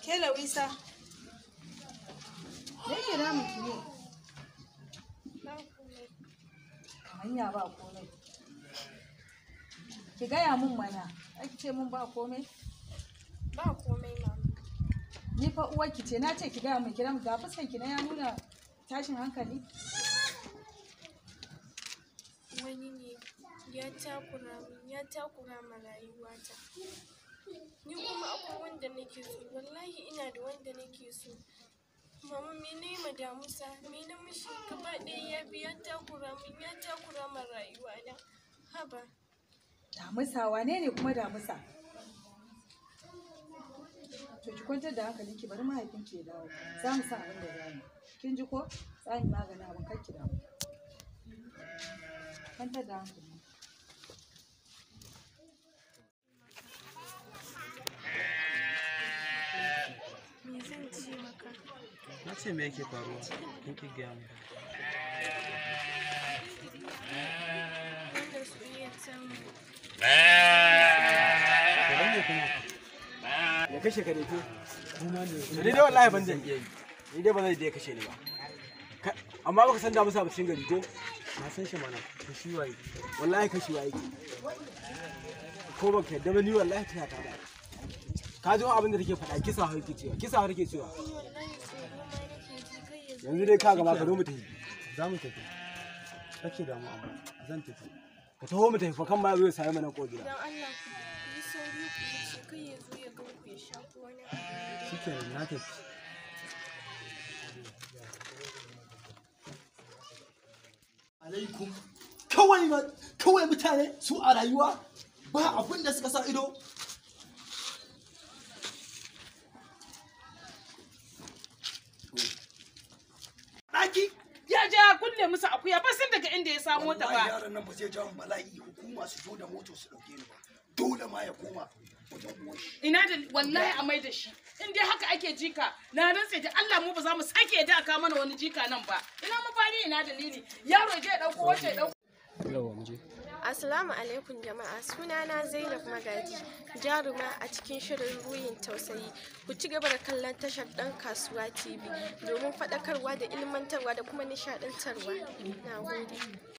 Ke Lawisa, me yake damun ki ne? Hanya ba komai. Ki gaya mun mana, ake ce mun ba komai? Ba komai mama. Ni fa uwarki ce, na ce ki gaya mun kiran ga fuskan ki na ya nuna tashin hankali. Wani ne ya takura ma rayuwata. Ni kuma akwai wanda nake so, wallahi ina da wanda nake so. Mama me ne ma damusa, me na mishi gaba ɗaya ya biya takura ma rayuwa na. Haba. Damusa wane ne kuma damusa? To ki kwantar da hankalinki, bari mahaifinki ya dawo. Za mu san abin da za mu. Kin ji ko? Za mu magana abin kar ki damu. Kwantar da hankali. Me zan ce maka? Na ce me yake faruwa? Kin ki gaya mu. Wanda su iya samu. Ya kashe ka dake to dai wallahi ban zan iya yi ni dai ba zai dai kashe ni ba amma baka san da musa ba cikin gari ko Na san shi mana. To shi waye? wallahi kashi waye ko baka yadda ba ni wallahi tana ta da ka ji abin da take faɗa kisa har take cewa yanzu dai ka gaba ka zo mu tafi Za mu tafi. Kake damu amma zan tafi. ka taho mu tafi fa kan ma zo ya same mana ko gida Dan Allah ku yi sauri ku ce kai ya zo ya ga ku ya sha wani. Shikenan na tafi. Alaikum kawai mutane su a rayuwa ba abin da suka sa ido. Ɗaki Ya ja kulle musu akuya ba san daga inda ya samo ta wallahi ba. yaran nan ba zai jawo bala'i hukuma su zo da moto su dauke ni ba. Dole ma ya koma wajen uwanshi. Ina da wallahi a mai da shi. In dai haka ake jika, na rantse da Allah mu ba za mu sake yadda aka mana wani jika nan ba. Ina mafari ina dalili. Yaro je ya dauko wacce ya dauko. Yawa mu je. Assalamu alaikum jama'a, sunana Zainab Magaji, jaruma a cikin shirin ruhin tausayi. Ku ci gaba da kallon tashar ɗan kasuwa TV domin faɗakarwa da ilmantarwa da kuma nishaɗantarwa. Na gode.